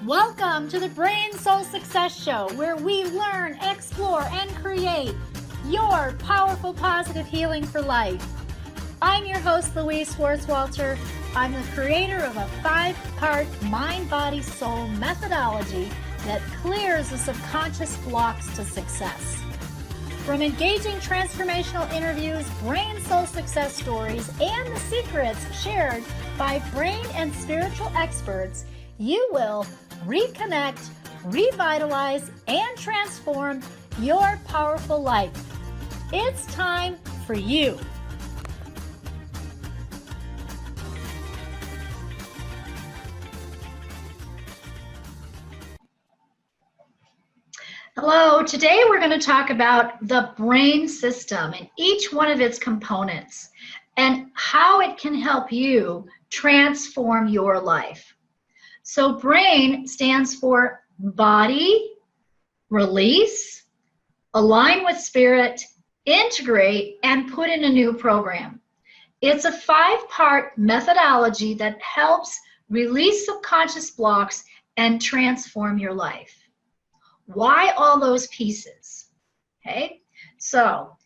Welcome to the Brain Soul Success Show, where we learn, explore, and create your powerful, positive healing for life. I'm your host, Louise Schwartzwalter. I'm the creator of a 5-part mind, body, soul methodology that clears the subconscious blocks to success. From engaging transformational interviews, brain soul success stories, and the secrets shared by brain and spiritual experts, you will reconnect, revitalize, and transform your powerful life. It's time for you. Hello, today we're going to talk about the brain system and each one of its components and how it can help you transform your life. So brain stands for body, release, align with spirit, integrate, and put in a new program. It's a 5-part methodology that helps release subconscious blocks and transform your life. Why all those pieces? Okay, so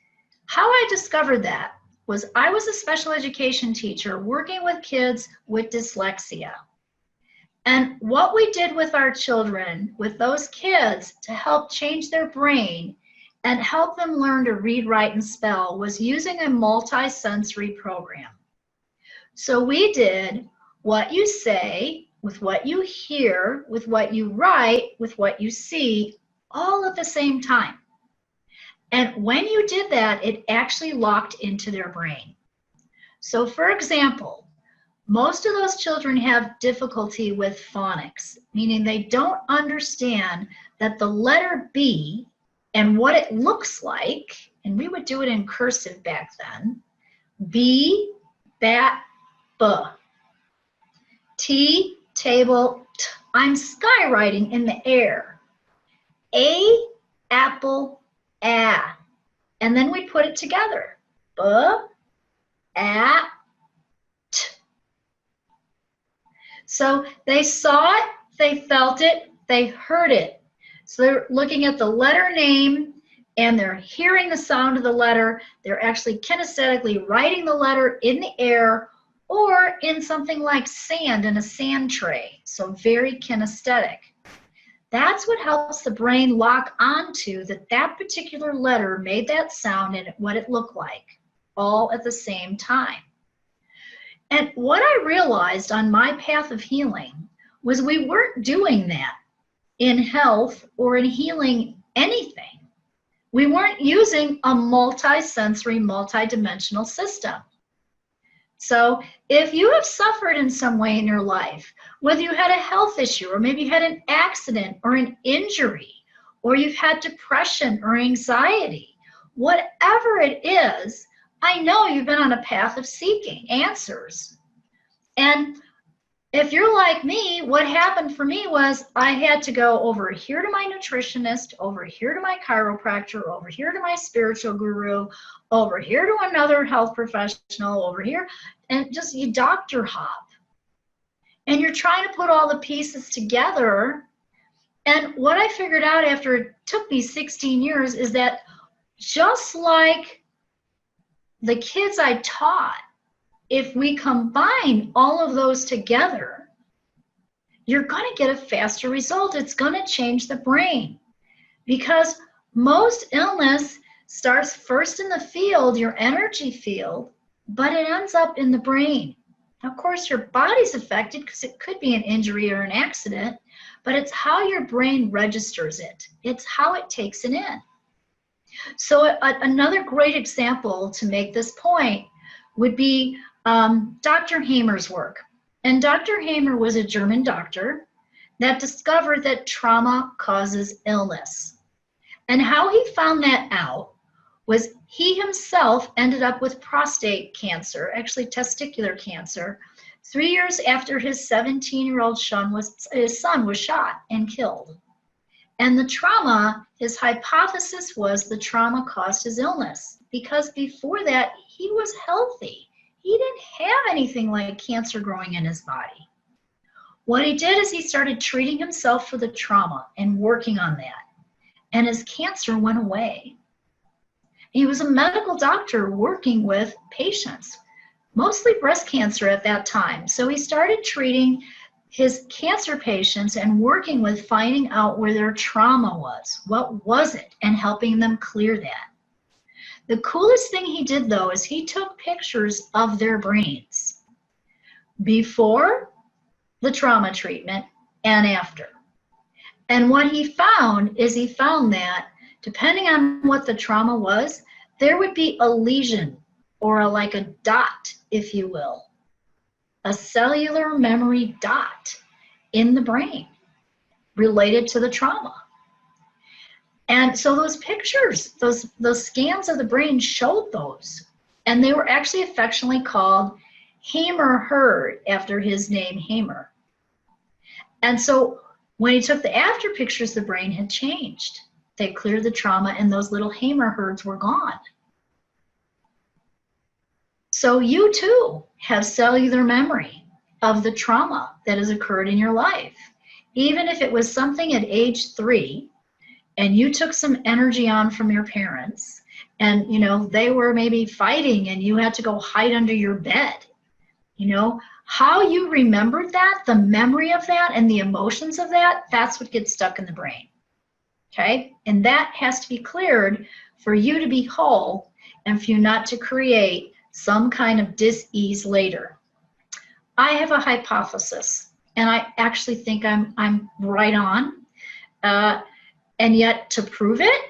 how I discovered that was I was a special education teacher working with kids with dyslexia. And what we did with our children, with those kids, to help change their brain and help them learn to read, write, and spell was using a multi-sensory program. So we did what you say, with what you hear, with what you write, with what you see, all at the same time. And when you did that, it actually locked into their brain. So for example, most of those children have difficulty with phonics, meaning they don't understand that the letter B and what it looks like, and we would do it in cursive back then, B, bat, B. T, table, t. I'm skywriting in the air. A, apple, a. And then we put it together. B, a, t. So they saw it, they felt it, they heard it. So they're looking at the letter name and they're hearing the sound of the letter. They're actually kinesthetically writing the letter in the air or in something like sand in a sand tray, so very kinesthetic. That's what helps the brain lock onto that particular letter made that sound and what it looked like, all at the same time. And what I realized on my path of healing was we weren't doing that in health or in healing anything. We weren't using a multi-sensory, multi-dimensional system. So if you have suffered in some way in your life, whether you had a health issue or maybe you had an accident or an injury, or you've had depression or anxiety, whatever it is, I know you've been on a path of seeking answers. And if you're like me, what happened for me was I had to go over here to my nutritionist, over here to my chiropractor, over here to my spiritual guru, over here to another health professional, over here, and just you doctor hop. And you're trying to put all the pieces together. And what I figured out after it took me 16 years is that just like the kids I taught, if we combine all of those together, you're going to get a faster result. It's going to change the brain because most illness starts first in the field, your energy field, but it ends up in the brain. Of course, your body's affected because it could be an injury or an accident, but it's how your brain registers it. It's how it takes it in. So another great example to make this point would be Dr. Hamer's work. And Dr. Hamer was a German doctor that discovered that trauma causes illness. And how he found that out was he himself ended up with prostate cancer, actually testicular cancer, 3 years after his 17-year-old son was shot and killed. And the trauma, his hypothesis was the trauma caused his illness because before that he was healthy. He didn't have anything like cancer growing in his body. What he did is he started treating himself for the trauma and working on that. And his cancer went away. He was a medical doctor working with patients, mostly breast cancer at that time. So he started treating his cancer patients and working with finding out where their trauma was. What was it? And helping them clear that. The coolest thing he did, though, is he took pictures of their brains before the trauma treatment and after. And what he found is he found that depending on what the trauma was, there would be a lesion or like a dot, if you will, a cellular memory dot in the brain related to the trauma. And so those pictures, those scans of the brain showed those. And they were actually affectionately called Hamer-Hurd, after his name, Hamer. And so when he took the after pictures, the brain had changed. They cleared the trauma and those little Hamer-Hurds were gone. So you too have cellular memory of the trauma that has occurred in your life. Even if it was something at age 3 and you took some energy on from your parents and, you know, they were maybe fighting and you had to go hide under your bed, you know, how you remembered that, the memory of that and the emotions of that, that's what gets stuck in the brain. Okay? And that has to be cleared for you to be whole and for you not to create some kind of dis-ease later. I have a hypothesis, and I actually think I'm right on. And yet to prove it,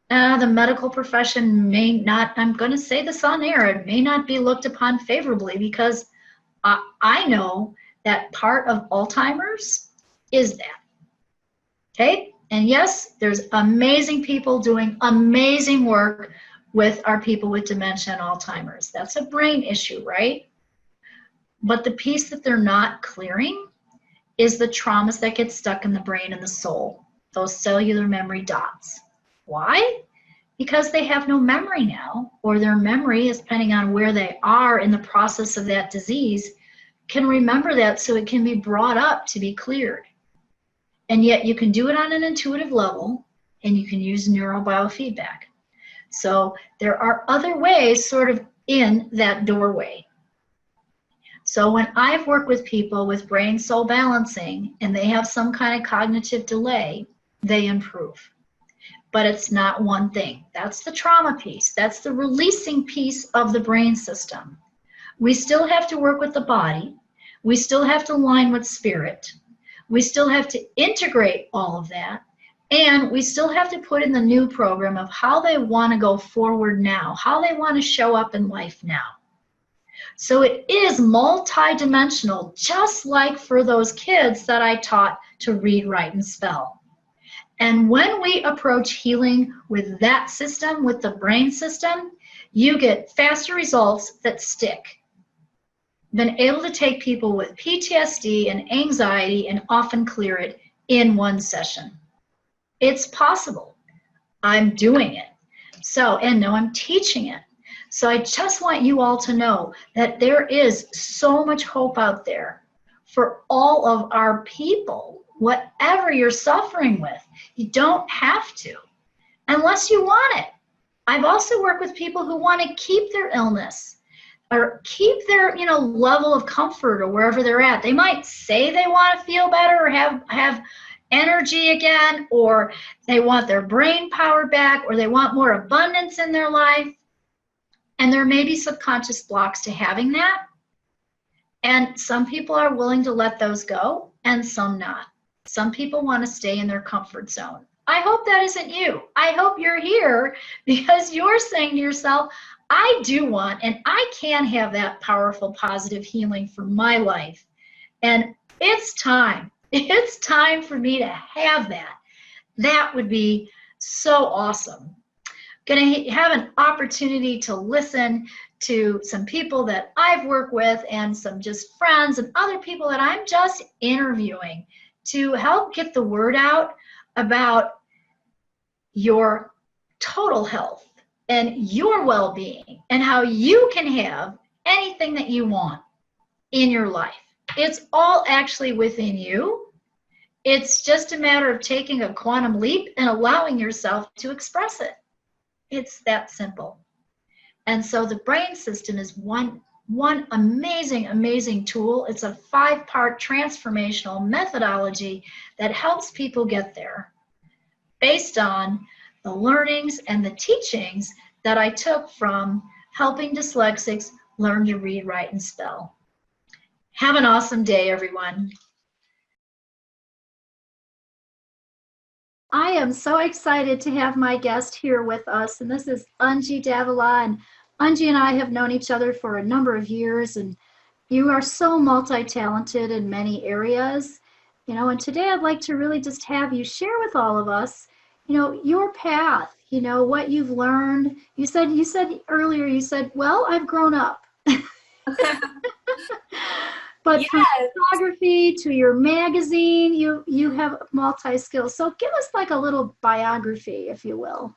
the medical profession may not, I'm going to say this on air, it may not be looked upon favorably because I know that part of Alzheimer's is that. Okay? And yes, there's amazing people doing amazing work with our people with dementia and Alzheimer's. That's a brain issue, right? But the piece that they're not clearing is the traumas that get stuck in the brain and the soul, those cellular memory dots. Why? Because they have no memory now, or their memory is depending on where they are in the process of that disease, can remember that so it can be brought up to be cleared. And yet you can do it on an intuitive level, and you can use neurobiofeedback. So there are other ways sort of in that doorway. So when I've worked with people with brain-soul balancing and they have some kind of cognitive delay, they improve. But it's not one thing. That's the trauma piece. That's the releasing piece of the brain system. We still have to work with the body. We still have to align with spirit. We still have to integrate all of that. And we still have to put in the new program of how they want to go forward now, how they want to show up in life now. So it is multidimensional, just like for those kids that I taught to read, write, and spell. And when we approach healing with that system, with the brain system, you get faster results that stick. Been able to take people with PTSD and anxiety and often clear it in one session. It's possible. I'm doing it. So, and no, I'm teaching it. So I just want you all to know that there is so much hope out there for all of our people, whatever you're suffering with. You don't have to, unless you want it. I've also worked with people who want to keep their illness or keep their, you know, level of comfort or wherever they're at. They might say they want to feel better or have energy again, or they want their brain power back, or they want more abundance in their life. And there may be subconscious blocks to having that. And some people are willing to let those go and some not. Some people want to stay in their comfort zone. I hope that isn't you. I hope you're here because you're saying to yourself, I do want and I can have that powerful, positive healing for my life. And it's time. It's time for me to have that. That would be so awesome. Going to have an opportunity to listen to some people that I've worked with and some just friends and other people that I'm just interviewing to help get the word out about your total health and your well-being and how you can have anything that you want in your life. It's all actually within you. It's just a matter of taking a quantum leap and allowing yourself to express it. It's that simple. And so the brain system is one amazing tool. It's a 5-part transformational methodology that helps people get there based on the learnings and the teachings that I took from helping dyslexics learn to read, write, and spell. Have an awesome day, everyone. I am so excited to have my guest here with us, and this is Anji Davila. And Anji and I have known each other for a number of years, and you are so multi-talented in many areas. And today I'd like to really just have you share with all of us, your path, what you've learned. You said earlier, well, I've grown up. But yes. From photography to your magazine, you have multi-skills. So give us like a little biography, if you will.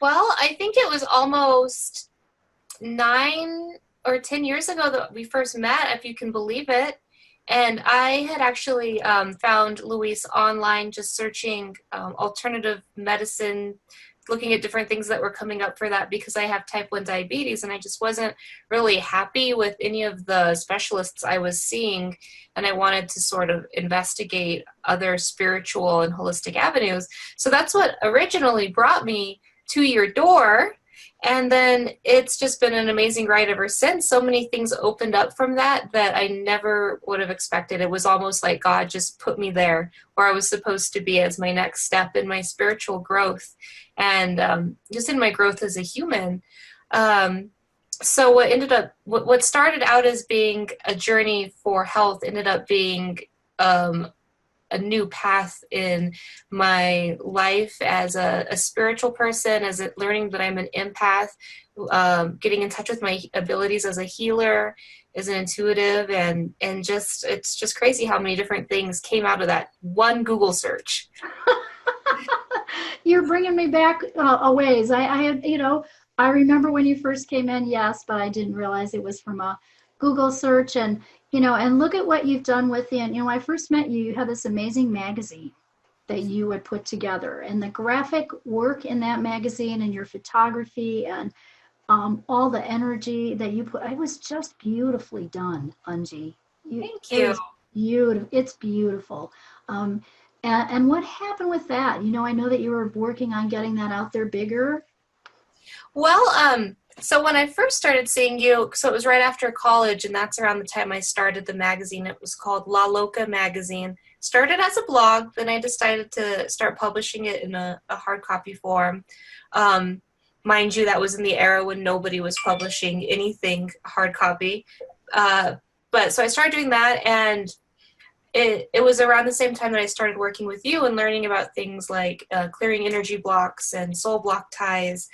Well, I think it was almost 9 or 10 years ago that we first met, if you can believe it. And I had actually found Louise online just searching alternative medicine, looking at different things that were coming up for that because I have type 1 diabetes, and I just wasn't really happy with any of the specialists I was seeing, and I wanted to sort of investigate other spiritual and holistic avenues. So that's what originally brought me to your door, and then it's just been an amazing ride ever since. So many things opened up from that I never would have expected. It was almost like God just put me there where I was supposed to be as my next step in my spiritual growth and just in my growth as a human. So what started out as being a journey for health ended up being a new path in my life as a spiritual person, as learning that I'm an empath, getting in touch with my abilities as a healer, as an intuitive, and just it's just crazy how many different things came out of that one Google search. You're bringing me back a ways. I had, I remember when you first came in, yes, but I didn't realize it was from a Google search. And and look at what you've done with it. When I first met you, you had this amazing magazine that you would put together, and the graphic work in that magazine and your photography and all the energy that you put, it was just beautifully done, Anji. Thank you. It's beautiful. And what happened with that? I know that you were working on getting that out there bigger. Well, so when I first started seeing you, so it was right after college, and that's around the time I started the magazine. It was called La Loca Magazine. Started as a blog, then I decided to start publishing it in a hard copy form. Mind you, that was in the era when nobody was publishing anything hard copy. But so I started doing that, and it was around the same time that I started working with you and learning about things like clearing energy blocks and soul block ties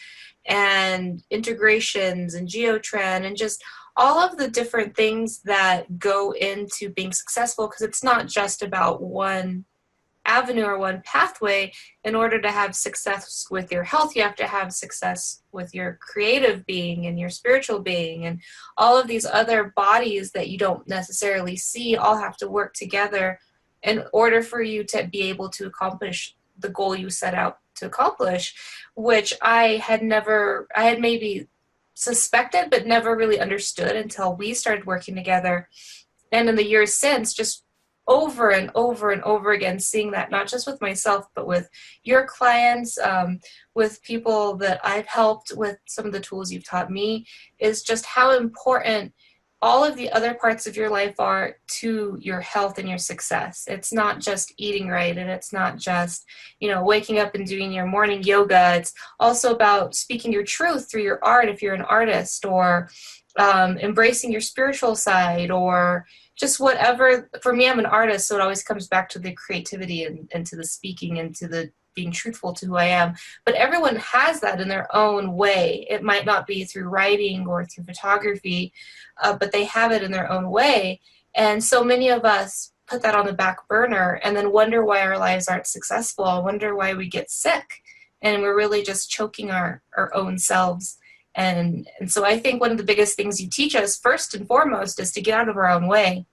and integrations and geotran and just all of the different things that go into being successful, because it's not just about one avenue or one pathway. In order to have success with your health, you have to have success with your creative being and your spiritual being, and all of these other bodies that you don't necessarily see all have to work together in order for you to be able to accomplish the goal you set out to accomplish, which I had maybe suspected but never really understood until we started working together. And in the years since, just over and over and over again, seeing that not just with myself, but with your clients, with people that I've helped with some of the tools you've taught me, is just how important all of the other parts of your life are to your health and your success. It's not just eating right, and it's not just, waking up and doing your morning yoga. It's also about speaking your truth through your art if you're an artist, or embracing your spiritual side, or just whatever. For me, I'm an artist, so it always comes back to the creativity and to the speaking and to the being truthful to who I am. But everyone has that in their own way. It might not be through writing or through photography, but they have it in their own way. And so many of us put that on the back burner and then wonder why our lives aren't successful, wonder why we get sick, and we're really just choking our own selves. And so I think one of the biggest things you teach us, first and foremost, is to get out of our own way,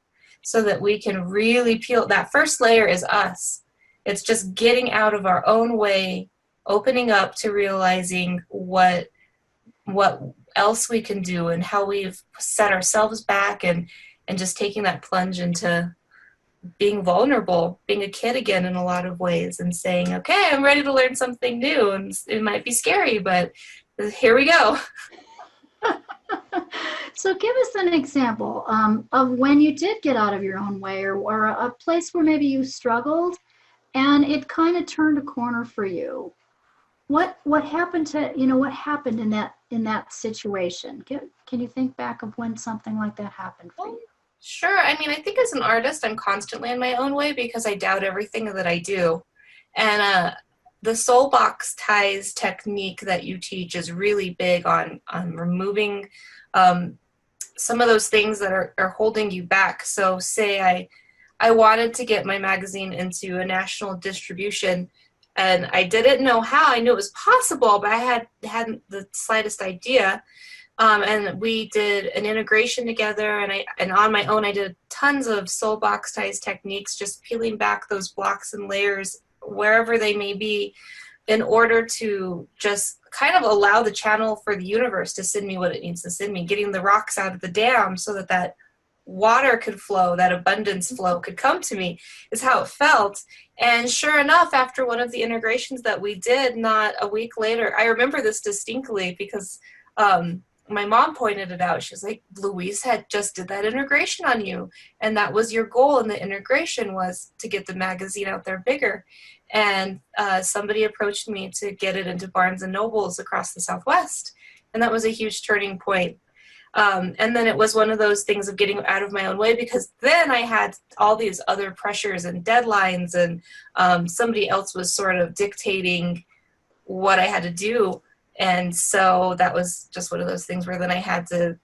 so that we can really peel. That first layer is us. It's just getting out of our own way, opening up to realizing what else we can do and how we've set ourselves back, and just taking that plunge into being vulnerable, being a kid again in a lot of ways, and saying, okay, I'm ready to learn something new, and it might be scary, but here we go. So give us an example of when you did get out of your own way, or a place where maybe you struggled and it kind of turned a corner for you. What happened what happened in that situation? Can you think back of when something like that happened for you? Sure. I mean, I think as an artist, I'm constantly in my own way because I doubt everything that I do. And the soul box ties technique that you teach is really big on removing some of those things that are holding you back. So say I wanted to get my magazine into a national distribution, and I didn't know how. I knew it was possible, but I hadn't the slightest idea. And we did an integration together, and on my own I did tons of soul box ties techniques, just peeling back those blocks and layers wherever they may be, in order to just kind of allow the channel for the universe to send me what it needs to send me, getting the rocks out of the dam so that water could flow, that abundance flow could come to me, is how it felt. And sure enough, after one of the integrations that we did, not a week later, I remember this distinctly because my mom pointed it out. She was like, Louise had just did that integration on you, and that was your goal in the integration, was to get the magazine out there bigger. And somebody approached me to get it into Barnes and Nobles across the Southwest, and that was a huge turning point. And then it was one of those things of getting out of my own way, because then I had all these other pressures and deadlines, and somebody else was sort of dictating what I had to do. And so that was just one of those things where then I had to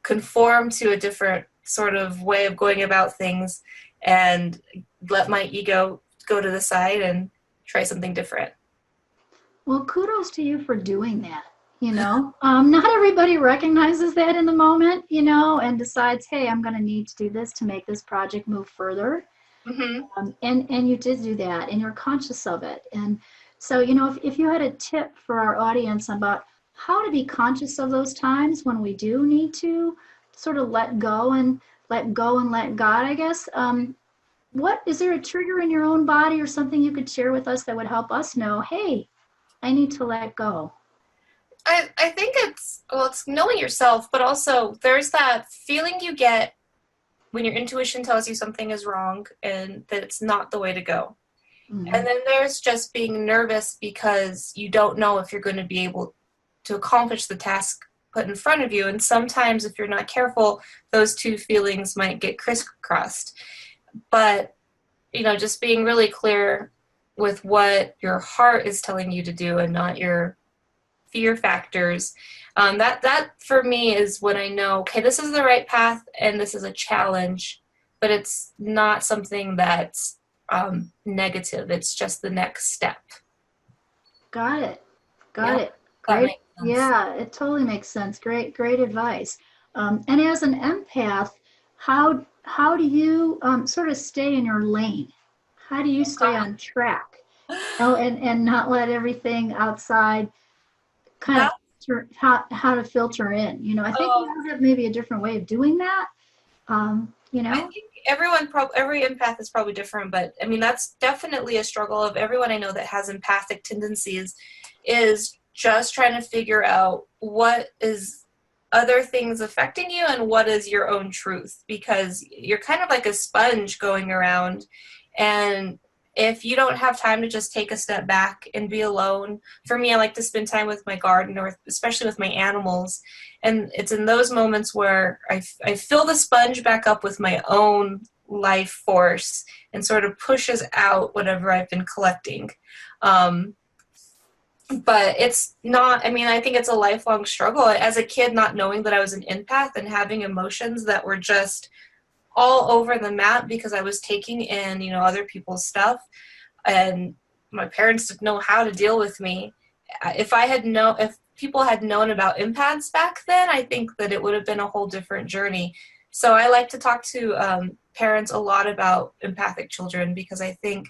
conform to a different sort of way of going about things and let my ego go to the side and try something different. Well, kudos to you for doing that. Not everybody recognizes that in the moment, and decides, hey, I'm going to need to do this to make this project move further. Mm-hmm. And you did do that, and you're conscious of it. And so, if you had a tip for our audience about how to be conscious of those times when we do need to sort of let go and let God, I guess, is there a trigger in your own body or something you could share with us that would help us know, hey, I need to let go? I think it's knowing yourself, but also there's that feeling you get when your intuition tells you something is wrong and that it's not the way to go. Mm-hmm. And then there's just being nervous because you don't know if you're going to be able to accomplish the task put in front of you. And sometimes if you're not careful, those two feelings might get crisscrossed. But, just being really clear with what your heart is telling you to do and not your fear factors. That for me is when I know, okay, this is the right path and this is a challenge, but it's not something that's negative. It's just the next step. Got it. Great. Yeah, it totally makes sense. Great advice. And as an empath, how do you sort of stay in your lane? How do you stay on track? And not let everything outside kind of how to filter in. I think you have maybe a different way of doing that. I think every empath is probably different, but I mean, that's definitely a struggle of everyone I know that has empathic tendencies, is just trying to figure out what is other things affecting you and what is your own truth, because you're kind of like a sponge going around, and if you don't have time to just take a step back and be alone, for me, I like to spend time with my garden, or especially with my animals. And it's in those moments where I fill the sponge back up with my own life force and sort of pushes out whatever I've been collecting. But it's not, I think it's a lifelong struggle. As a kid, not knowing that I was an empath and having emotions that were just all over the map because I was taking in, other people's stuff, and my parents didn't know how to deal with me. If people had known about empaths back then, I think that it would have been a whole different journey. So I like to talk to parents a lot about empathic children, because I think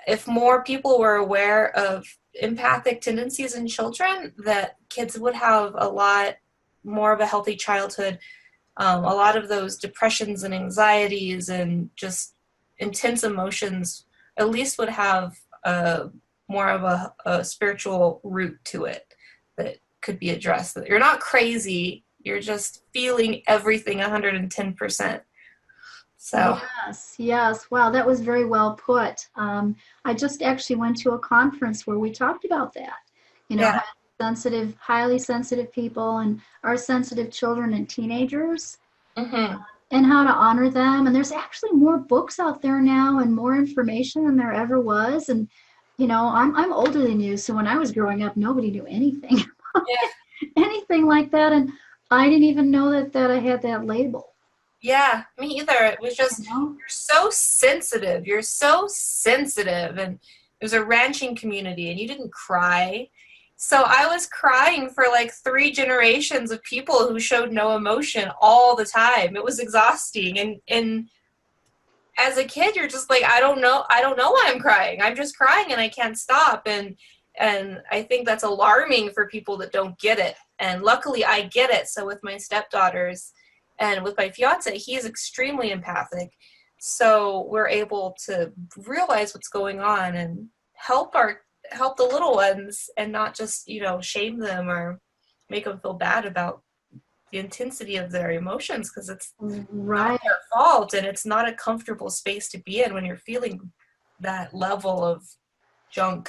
if more people were aware of empathic tendencies in children, that kids would have a lot more of a healthy childhood. A lot of those depressions and anxieties and just intense emotions at least would have more of a spiritual root to it that could be addressed. That you're not crazy, you're just feeling everything 110%. So Yes, yes. Wow, that was very well put. I just actually went to a conference where we talked about that. You know, yeah. highly sensitive people and our sensitive children and teenagers, Mm-hmm. and how to honor them. And there's actually more books out there now and more information than there ever was. And you know, I'm older than you, so when I was growing up, nobody knew anything Yeah. anything like that, and I didn't even know that I had that label. Yeah, me either. It was just, You know? you're so sensitive. You're so sensitive. And it was a ranching community, and you didn't cry. So I was crying for like 3 generations of people who showed no emotion all the time. It was exhausting. And as a kid, you're just like, I don't know why I'm crying. I'm just crying and I can't stop. And I think that's alarming for people that don't get it. And luckily I get it. So with my stepdaughters and with my fiance, he is extremely empathic. So we're able to realize what's going on and help the little ones, and not just, shame them or make them feel bad about the intensity of their emotions, because it's not Right. their fault, and it's not a comfortable space to be in when you're feeling that level of junk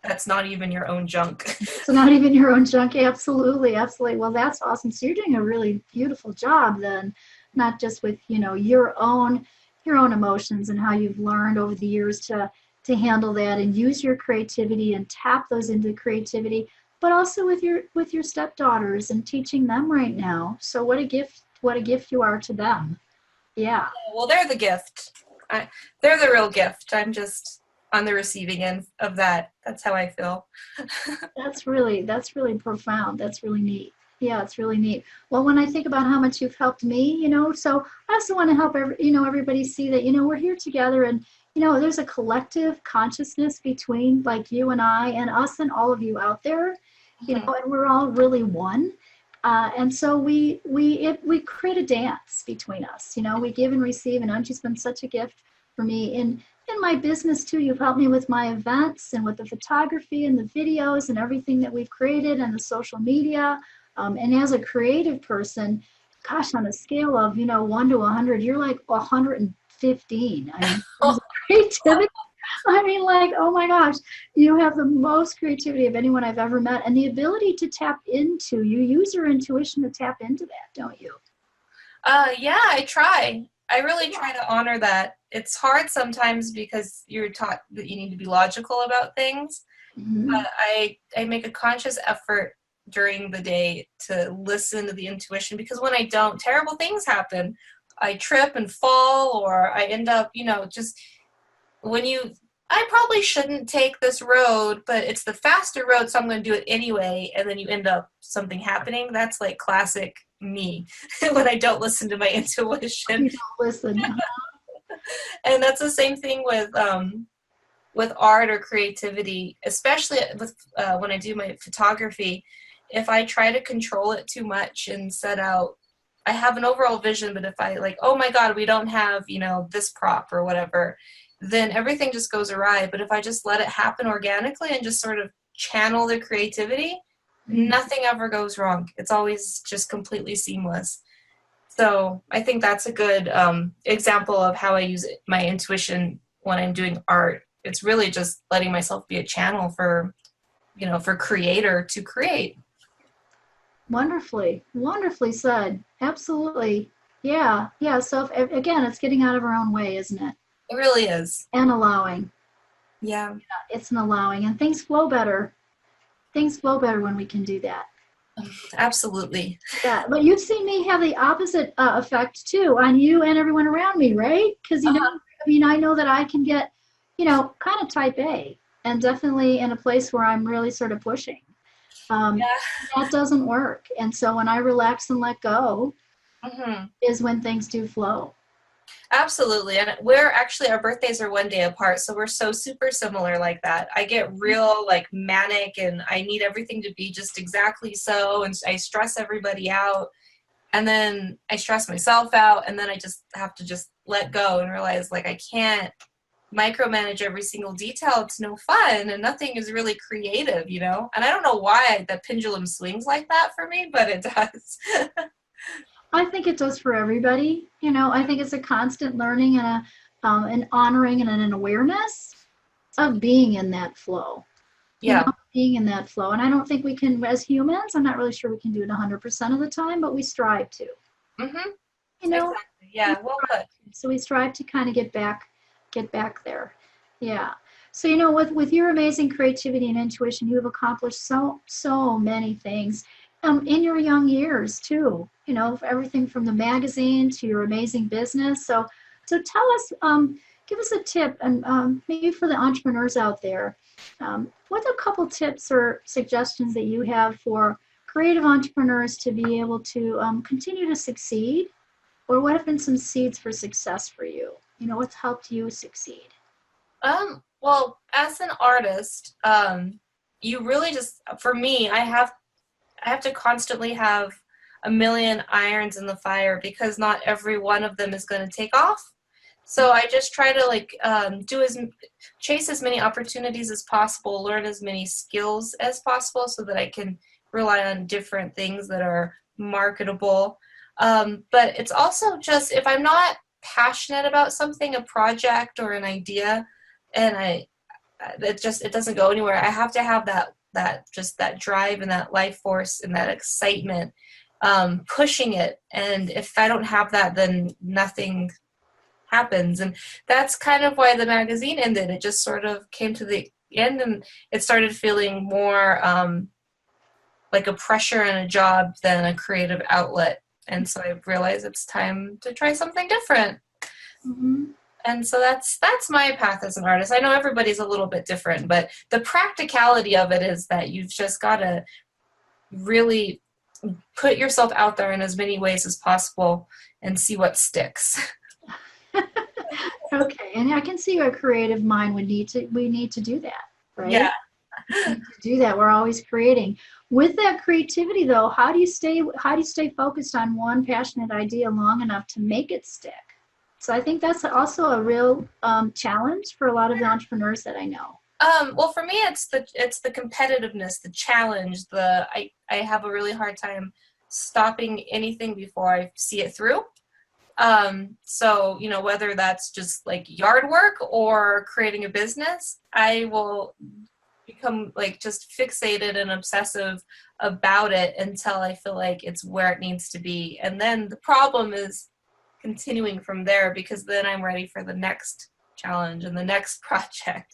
that's not even your own junk. So not even your own junk. Absolutely, absolutely. Well, that's awesome. So you're doing a really beautiful job then, not just with, your own emotions and how you've learned over the years to handle that and use your creativity and tap those into creativity, but also with your stepdaughters and teaching them right now. So what a gift you are to them. Yeah. Well, they're the gift. They're the real gift. I'm just on the receiving end of that. That's how I feel. That's really profound. That's really neat. Yeah, it's really neat. Well, when I think about how much you've helped me, so I also want to help everybody see that, we're here together, and, there's a collective consciousness between like you and I and us and all of you out there, Mhm. and we're all really one. And so we create a dance between us. We give and receive, and Angie's been such a gift for me in my business too. You've helped me with my events and with the photography and the videos and everything that we've created and the social media. And as a creative person, gosh, on a scale of 1 to 100, you're like 115. I mean, as a creativity. I mean, like, oh my gosh, you have the most creativity of anyone I've ever met, and the ability to tap into. You use your intuition to tap into that, don't you? Yeah, I try. I really try to honor that. It's hard sometimes because you're taught that you need to be logical about things. Mhm. But I make a conscious effort during the day to listen to the intuition, because when I don't, terrible things happen. I trip and fall, or I end up, just when I probably shouldn't take this road, but it's the faster road, so I'm going to do it anyway. And then you end up something happening. That's like classic me when I don't listen to my intuition. You don't listen. And that's the same thing with art or creativity, especially with when I do my photography. If I try to control it too much and set out, I have an overall vision, but if I like, oh my God, we don't have, this prop or whatever, then everything just goes awry. But if I just let it happen organically and just sort of channel the creativity, nothing ever goes wrong. It's always just completely seamless. So I think that's a good example of how I use my intuition when I'm doing art. It's really just letting myself be a channel for creator to create. Wonderfully, wonderfully said. Absolutely. Yeah, yeah. So again, it's getting out of our own way, isn't it? It really is. And allowing. Yeah, It's an allowing, and things flow better. Things flow better when we can do that. absolutely. Yeah, but you've seen me have the opposite effect too on you and everyone around me, right? Because I mean, I know that I can get, kind of type A, and definitely in a place where I'm really sort of pushing. Um, Yeah. that doesn't work, and so when I relax and let go Hmm. is when things do flow. Absolutely. And we're actually, our birthdays are one day apart. So we're so super similar like that. I get real like manic and I need everything to be just exactly so. And I stress everybody out. And then I stress myself out. And then I just have to just let go and realize like I can't micromanage every single detail. It's no fun and nothing is really creative, you know? And I don't know why the pendulum swings like that for me, but it does. I think it does for everybody. You know, I think it's a constant learning and an honoring and an awareness of being in that flow. You Yeah. know, being in that flow. And I don't think we can, as humans, I'm not really sure we can do it 100% of the time, but we strive to. Mm-hmm. You know, Exactly. Yeah. Well put. so we strive to kind of get back there. Yeah. So you know, with your amazing creativity and intuition, you have accomplished so many things in your young years too. You know, everything from the magazine to your amazing business. So tell us, give us a tip, and maybe for the entrepreneurs out there, what are a couple tips or suggestions that you have for creative entrepreneurs to be able to continue to succeed, or what have been some seeds for success for you? You know, what's helped you succeed? Well, as an artist, you really just, for me, I have to constantly have a million irons in the fire because not every one of them is going to take off. So I just try to like chase as many opportunities as possible, learn as many skills as possible, so that I can rely on different things that are marketable. But it's also just if I'm not passionate about something, a project or an idea, and it doesn't go anywhere. I have to have that drive and that life force and that excitement pushing it. And if I don't have that, then nothing happens. And that's kind of why the magazine ended. It just sort of came to the end and it started feeling more like a pressure and a job than a creative outlet. And so I realized it's time to try something different. Mm-hmm. And so that's my path as an artist. I know everybody's a little bit different, but the practicality of it is that you've just got to really put yourself out there in as many ways as possible and see what sticks. Okay, and I can see a creative mind we need to do that, Yeah. right? We need to do that. We're always creating. With that creativity though, how do you stay focused on one passionate idea long enough to make it stick? So I think that's also a real challenge for a lot of the entrepreneurs that I know. Well, for me, it's the competitiveness, the challenge. I have a really hard time stopping anything before I see it through. So you know, whether that's just like yard work or creating a business, I will become like just fixated and obsessive about it until I feel like it's where it needs to be. And then the problem is continuing from there because then I'm ready for the next challenge and the next project.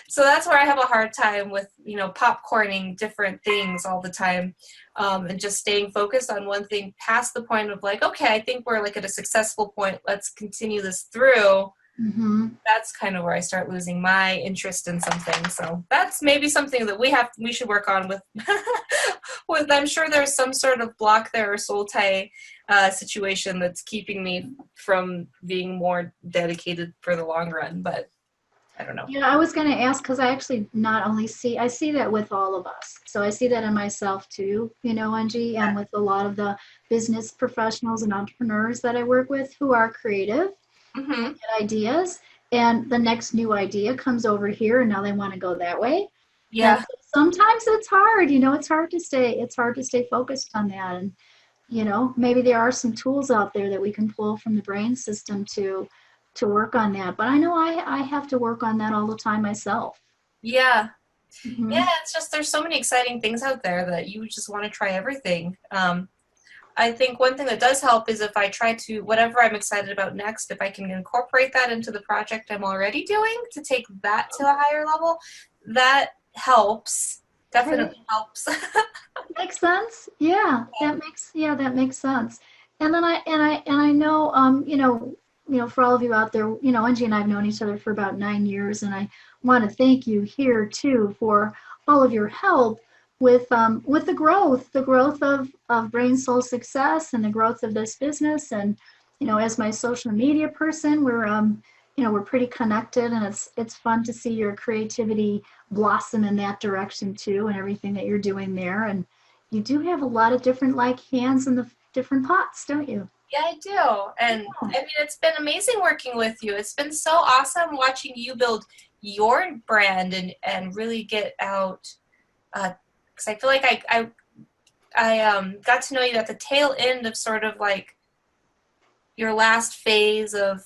So that's where I have a hard time with, you know, popcorning different things all the time, and just staying focused on one thing past the point of like, okay, I think we're like at a successful point. Let's continue this through. Mm-hmm. That's kind of where I start losing my interest in something. So that's maybe something that we should work on with, with, I'm sure there's some sort of block there or soul tie situation that's keeping me from being more dedicated for the long run, but I don't know. Yeah, I was going to ask because I actually not only I see that with all of us. So I see that in myself too, you know, Angie, and with a lot of the business professionals and entrepreneurs that I work with who are creative, Mm-hmm. get ideas, and the next new idea comes over here, and now they want to go that way. And Yeah. so sometimes it's hard, you know, it's hard to stay focused on that. And, you know, maybe there are some tools out there that we can pull from the brain system to work on that. But I know I have to work on that all the time myself. Yeah. Hmm. Yeah. It's just, there's so many exciting things out there that you just want to try everything. I think one thing that does help is if I try to, whatever I'm excited about next, if I can incorporate that into the project I'm already doing to take that to a higher level, that helps. Right. Definitely helps. Makes sense. That makes sense. And then I know you know, for all of you out there, you know, Angie and I have known each other for about 9 years, and I want to thank you here too for all of your help with the growth of Brain Soul Success and the growth of this business. And as my social media person, we're pretty connected, and it's fun to see your creativity blossom in that direction too, and everything that you're doing there. And you do have a lot of different hands in the different pots, don't you? Yeah, I do. And I mean, it's been amazing working with you. It's been so awesome watching you build your brand and really get out. Because I feel like I got to know you at the tail end of sort of like your last phase of,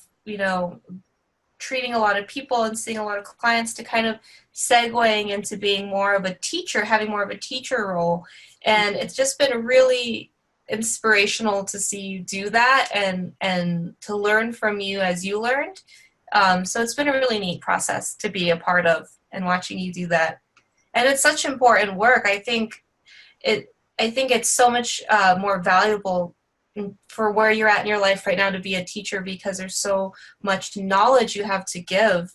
treating a lot of people and seeing a lot of clients to kind of segueing into being more of a teacher, having more of a teacher role. And it's just been really inspirational to see you do that and to learn from you as you learned. So it's been a really neat process to be a part of and watching you do that. And it's such important work. I think it's so much more valuable for where you're at in your life right now to be a teacher, because there's so much knowledge you have to give,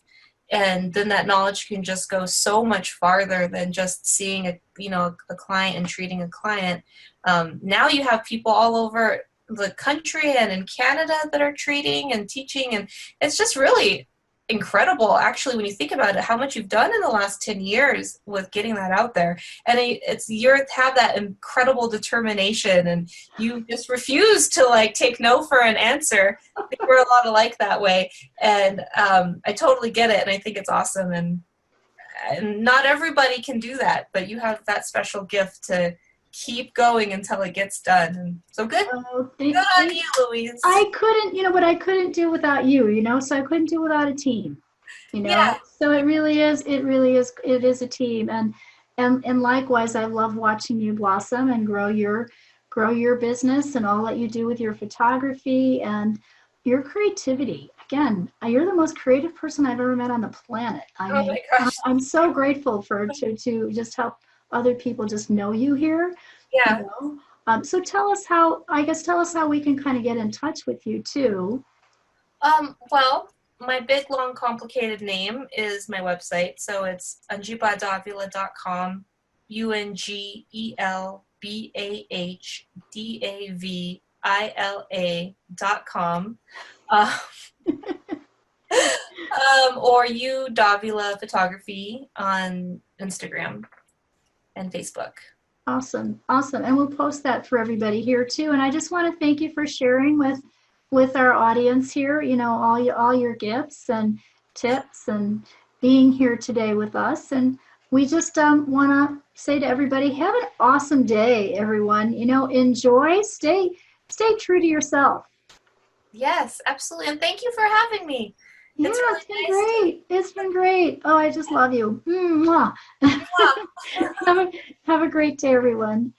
and then that knowledge can just go so much farther than just seeing a client and treating a client. Now you have people all over the country and in Canada that are treating and teaching, and it's just really incredible, actually, when you think about it, how much you've done in the last 10 years with getting that out there. And you have that incredible determination, and you just refuse to take no for an answer. I think we're a lot alike that way, and I totally get it, and I think it's awesome. And not everybody can do that, but you have that special gift to keep going until it gets done. And so good on you, Louise. I couldn't, what I couldn't do without you, so I couldn't do without a team, Yeah. So it is a team. And likewise, I love watching you blossom and grow your business and all that you do with your photography and your creativity. Again, you're the most creative person I've ever met on the planet. My gosh. I'm so grateful to just help other people just know you here. Yeah. So tell us how we can kind of get in touch with you too. Well, my big, long, complicated name is my website. So it's unjipadavila.com, UNGELBAHDAVILA.com. Or Davila Photography on Instagram and Facebook. Awesome. And we'll post that for everybody here too. And I just want to thank you for sharing with our audience here, all your gifts and tips and being here today with us. And we just want to say to everybody, have an awesome day, everyone. Enjoy, stay true to yourself. Yes, absolutely. And thank you for having me. Yeah, it's been great. It's been great. Oh, I just love you. Mwah. Have a great day, everyone.